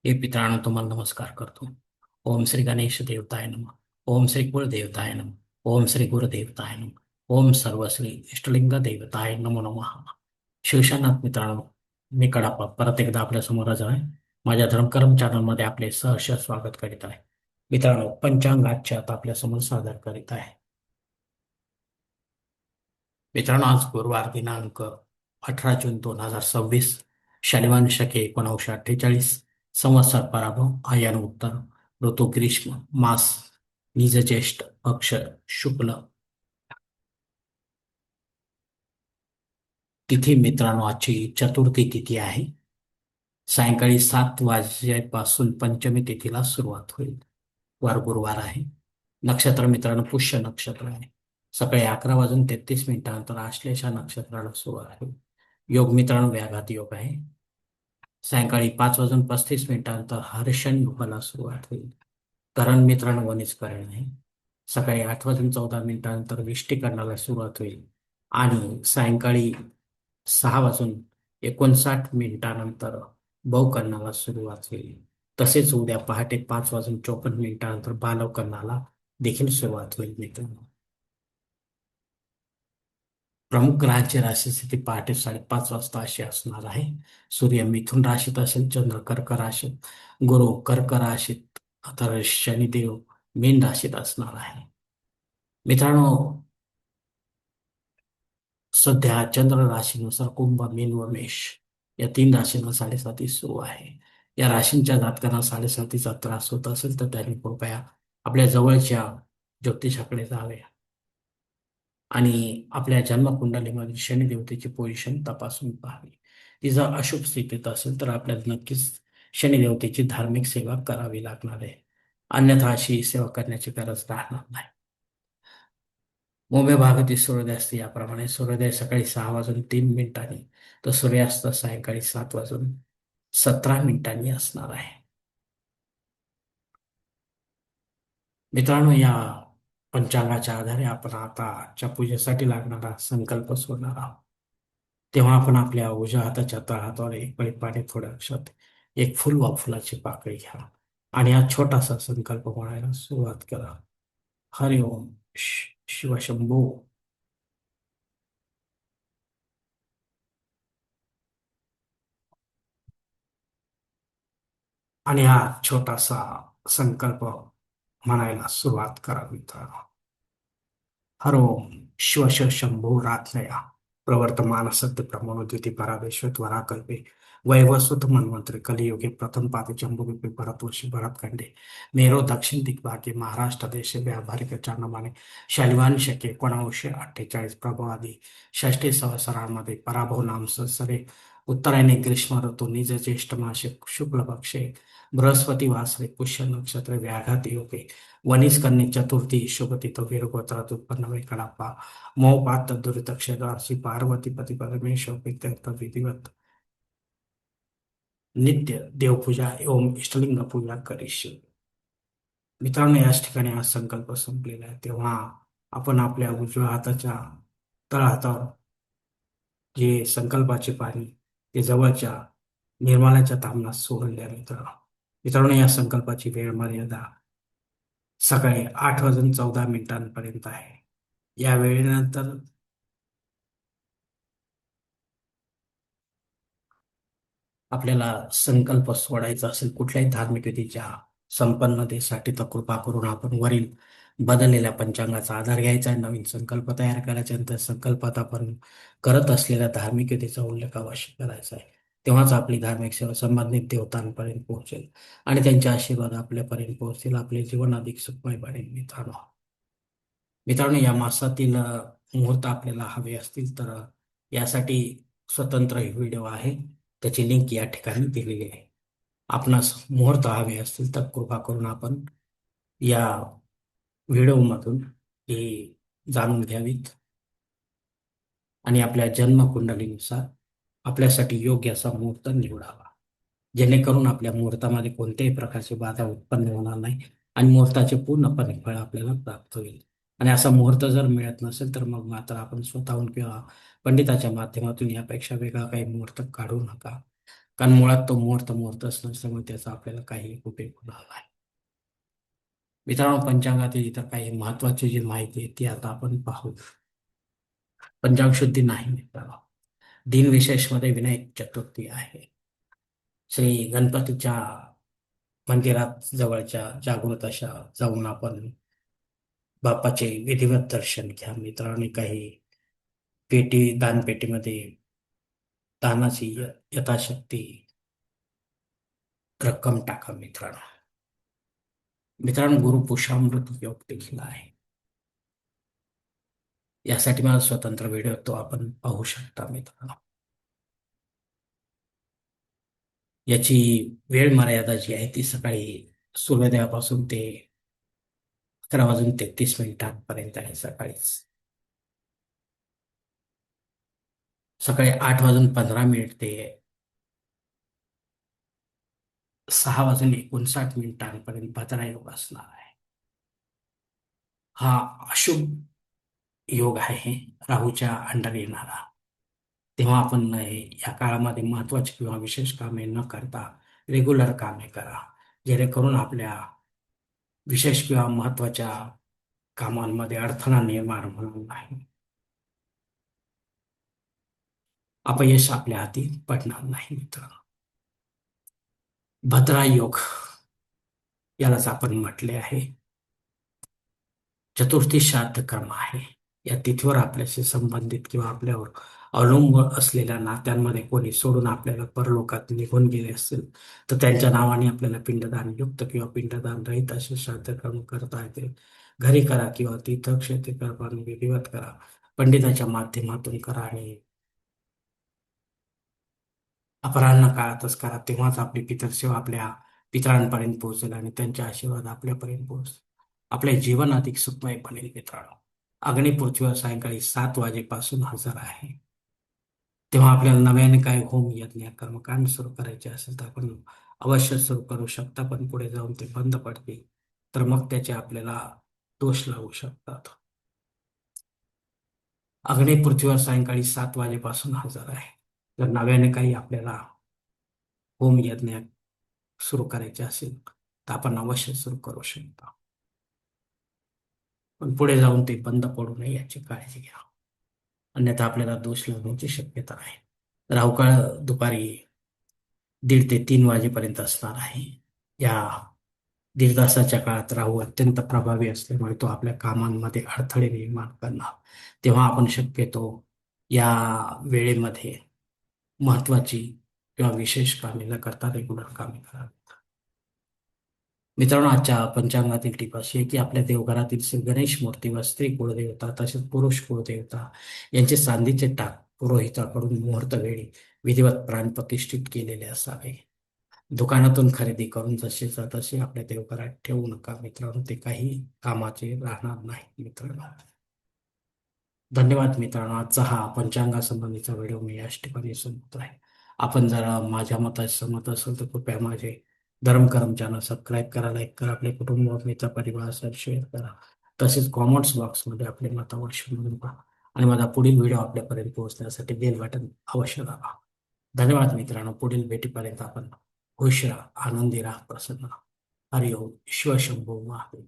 हे पितरांनो तुम्हाला नमस्कार करतो. ओम श्री गणेश देवताय नमः. ओम श्री कुलदेवताय नमः. ओम श्री गुरुदेवताय नमः. ओम सर्वश्री इष्टलिंग देवताय नमो नमः. शिवशानाथ मित्रांनो, मी कडाप्पा परत एकदा आपल्या समोर हजर आहे. माझ्या धर्मकर्म चॅनलमध्ये आपले सहर्ष स्वागत करीत आहे. मित्रांनो, पंचांग आजचे आता आपल्या समोर सादर करीत आहे. मित्रांनो, आज गुरुवार दिनांक 18 जून 2026, शनिवार शके 1948, संवत्सर पराभव, आयन उत्तर, ऋतू ग्रीष्म, मास निज ज्येष्ठ, पक्ष शुक्ल, तिथी मित्रांनो आजची चतुर्थी तिथी आहे. सायंकाळी 7 वाजेपासून पंचमी तिथीला सुरुवात होईल. वार गुरुवार आहे. नक्षत्र मित्रांनो पुष्य नक्षत्र आहे. सकाळी 11 वाजून 33 मिनिटानंतर आश्लेषा नक्षत्राला सुरुवात होईल. योग मित्रांनो व्याघात योग आहे. सायंकाळी 5 वाजून 35 मिनिटानंतर हर्षण युगाला सुरुवात होईल. करण मित्रांनो वणीच करण आहे. सकाळी 8 वाजून 14 मिनिटानंतर विष्टीकरणाला सुरुवात होईल आणि सायंकाळी 6 वाजून 59 मिनिटानंतर भवकरणाला सुरुवात होईल. तसेच उद्या पहाटे 5 वाजून 54 मिनिटानंतर बालवकरणाला देखील सुरुवात होईल मित्रांनो. प्रमुख ग्रहांची राशी स्थिती पहाटे 5:30 वाजता अशी असणार आहे. सूर्य मिथुन राशीत असेल, चंद्र कर्क राशीत, गुरु कर्क राशीत, तर शनिदेव मीन राशीत असणार आहे. मित्रांनो, सध्या चंद्र राशीनुसार कुंभ, मीन व मेष या 3 राशींना साडेसाती सुरू आहे. या राशींच्या जातकांना साडेसातीचा त्रास होत असेल तर त्यांनी कृपया आपल्या जवळच्या ज्योतिषाकडे जावे आणि आपल्या जन्मकुंडलीमध्ये शनिदेवतेची पोझिशन तपासून पाहावी. ती जर अशुभ स्थितीत असेल तर आपल्याला नक्कीच शनिदेवतेची धार्मिक सेवा करावी लागणार आहे. अन्यथा अशी सेवा करण्याची गरज राहणार नाही. मुंबई भागातील सूर्योदयास्त याप्रमाणे: सूर्योदय सकाळी 6 वाजून 3 मिनिटांनी, तर सूर्यास्त सायंकाळी 7 वाजून 17 मिनिटांनी असणार आहे. मित्रांनो, या पंचांगाच्या आधारे आपण आता आजच्या पूजेसाठी लागणारा संकल्प सोडणार आहोत. तेव्हा आपण आपल्या उजव्या हाताच्या तळहातावर एक पळी पाणी, थोड्या अक्षत, एक फुल वा फुलाची पाकळी घ्या आणि हा छोटासा संकल्प म्हणायला सुरुवात करा. हरि ओम शिवशंभो. आणि हा छोटासा संकल्प म्हणायला सुरुवात करा मित्रांनो. हर ओम शिव शंभो रात्नया प्रवर्तमान सत्य प्रमोद्युती परावेश्वरा कल्पे वैवस्वत मन्वंतरे कलियुगे प्रथम पादे जम्बुद्वीपे भरतवर्षी भरतखंडे मेरो दक्षिण दिग्भागे महाराष्ट्र देशे व्यावहारिक चांद्रमाने शालिवान शके 1948 प्रभवादी षष्ठी संवत्सरामध्ये पराभव नाम संवत्सरे उत्तरायणे ग्रीष्म ऋतू निज ज्येष्ठ मासे शुक्ल पक्षे बृहस्पती वासरे पुष्य नक्षत्र व्याघात योगे वनिस कन्या चतुर्थी शुभतिथो वीरगोत्रात उत्पन्न वे कडाप्पा मोहपात दुरित क्षेत्राशी पार्वती पती परमेश्वर प्रीत्यर्थ विधिवत नित्य देवपूजा एवं इष्टलिंग पूजा करीशी. मित्रांनो, याच ठिकाणी हा संकल्प संपलेला आहे. तेव्हा आपण आपल्या उजव्या हाताच्या तळहातावर जे संकल्पाचे पाणी ते जवळच्या निर्माल्याच्या तामनात सोडून द्या मित्रांनो. या संकल्पाची वेळ मर्यादा सकाळी 8 वाजून 14 मिनिटांपर्यंत आहे. या वेळेनंतर आपल्याला संकल्प सोडायचा असेल कुठल्याही धार्मिक विधीच्या संपन्नतेसाठी, तर कृपा करून आपण वरील बदललेल्या पंचांगाचा आधार घ्यायचा आहे. नवीन संकल्प तयार करायचा आहे. तर संकल्पात आपण करत असलेल्या धार्मिक विधीचा उल्लेख अवश्य करायचा आहे. तेव्हाच आपली धार्मिक सेवा संबंधित देवतांपर्यंत पोहोचेल आणि त्यांचे आशीर्वाद आपल्यापर्यंत पोहोचतील. आपले जीवन अधिक सुखमय बनेल मित्रांनो. मित्रांनो, या मासातील मुहूर्त आपल्याला हवे असतील तर यासाठी स्वतंत्र व्हिडिओ आहे. त्याची लिंक या ठिकाणी दिलेली आहे. आपणास मुहूर्त हवे असतील तर कृपा करून आपण या व्हिडिओमधून हे जाणून घ्यावीत आणि आपल्या जन्मकुंडलीनुसार आपल्यासाठी योग्य असा मुहूर्त निवडावा, जेणेकरून आपल्या मुहूर्तामध्ये कोणत्याही प्रकारची बाधा उत्पन्न होणार नाही आणि मुहूर्ताचे पूर्णपणे फळ आपल्याला प्राप्त होईल. आणि असा मुहूर्त जर मिळत नसेल तर मग मात्र आपण स्वतःहून किंवा पंडिताच्या माध्यमातून यापेक्षा वेगळा काही मुहूर्त काढू नका. कारण मुळात तो मुहूर्तच नसल्यामुळे त्याचा आपल्याला काही उपयोग होणार नाही. मित्रांनो, पंचांगातील इतर काही महत्वाची जी माहिती आहे ती आता आपण पाहू. पंचांग शुद्धी नाही मित्रांनो. दिनविशेषमध्ये विनायक चतुर्थी आहे. श्री गणपतीच्या मंदिरात जवळच्या जागृत अशा जाऊन आपण बाप्पाचे विधिवत दर्शन घ्या मित्रांनी. काही दानपेटीमध्ये दानाची यथाशक्ती रक्कम टाका मित्रांनो. मित्रांनो, गुरुपुषामृत योग देखील आहे. यासाठी मला स्वतंत्र व्हिडिओ तो आपण पाहू शकता मित्रांनो. याची वेळ मर्यादा जी आहे ती सकाळी सूर्योदयापासून ते 11:33 आहे सकाळीच. सकाळी 8:15 ते 6:59 भद्रा योग असणार आहे. हा अशुभ योग आहे, राहूच्या अंडर येणारा. तेव्हा आपण या काळामध्ये महत्वाची किंवा विशेष कामे न करता रेग्युलर कामे करा, जेणेकरून आपल्या विशेष किंवा महत्वाच्या कामांमध्ये अडथळा निर्माण होणार नाही. अपयश आपल्या हाती पडणार नाही मित्रांनो. भद्रा योग यालाच आपण म्हटले आहे. चतुर्थी श्राद्ध कर्म आहे. या तिथीवर आपल्याशी संबंधित किंवा आपल्यावर अवलंबून असलेल्या नात्यांमध्ये कोणी सोडून आपल्याला परलोकात निघून गेले असेल तर त्यांच्या नावाने आपल्याला पिंडदान युक्त किंवा पिंडदान रहित असे श्राद्ध कर्म करता येते. घरी करा किंवा तीर्थक्षेत्री कर्माने विधिवत करा, पंडिताच्या माध्यमातून करा आणि अपराह्न काळातच करा. तेव्हाच आपली पितरसेवा आपल्या पितरांपर्यंत पोहोचेल आणि त्यांचे आशीर्वाद आपल्यापर्यंत पोहोचतील. आपले जीवन अधिक सुखमय बनेल मित्रांनो. अग्निपृथ्वीवर सायंकाळी 7 वाजेपासून हजर आहे. तेव्हा आपल्याला नव्याने काय होम यज्ञ कर्मकांड सुरू करायचे असेल तर आपण अवश्य सुरू करू शकता, पण पुढे जाऊन ते बंद पडतील तर मग त्याचे आपल्याला दोष लागू शकतात. अग्निपृथ्वीवर सायंकाळी 7 वाजेपासून हजर आहे. जर नव्याने काही आपल्याला होम यज्ञ सुरू करायचे असेल तर आपण अवश्य सुरू करू शकता, पण पुढे जाऊन ते बंद पडू नये याची काळजी घ्या, अन्यथा आपल्याला दोष लागण्याची शक्यता आहे. राहू काळ दुपारी 1:30 ते 3 वाजेपर्यंत असणार आहे. या 1.5 तासाच्या काळात राहू अत्यंत प्रभावी असल्यामुळे तो आपल्या कामांमध्ये अडथळे निर्माण करणार. तेव्हा आपण शक्यतो या वेळेमध्ये महत्वाची किंवा विशेष कामे न करता रेग्युलर कामे करावी. मित्रांनो, आजच्या पंचांगातील टीप अशी आहे की आपल्या देवघरातील श्री गणेश मूर्ती व स्त्री कुळदेवता तसेच पुरुष कुळदेवता यांचे चांदीचे टाक पुरोहिताकडून मुहूर्त वेळी विधिवत प्राण प्रतिष्ठित केलेले असावे. दुकानातून खरेदी करून जसेच्या तसे आपल्या देवघरात ठेवू नका मित्रांनो, ते काही कामाचे राहणार नाही मित्रांनो. धन्यवाद मित्रांनो. आजचा हा पंचांगासंबंधीचा व्हिडिओ मी याच ठिकाणी संपत आहे. आपण जर माझ्या मताशी सहमत असेल तर कृपया माझे धर्मकरम चॅनल सबस्क्राईब करा, लाईक करा, आपले कुटुंब मित्र परिवारासह शेअर करा. तसेच कॉमेंट्स बॉक्समध्ये आपले मत अवश्य नोंदवा पहा आणि माझा पुढील व्हिडिओ आपल्यापर्यंत पोहोचण्यासाठी बेल बटन अवश्य दाबा. धन्यवाद मित्रांनो. पुढील भेटीपर्यंत आपण खुश राहा, आनंदी राहा, प्रसन्न राहा. हरिओम. शिवशंभो महादेव.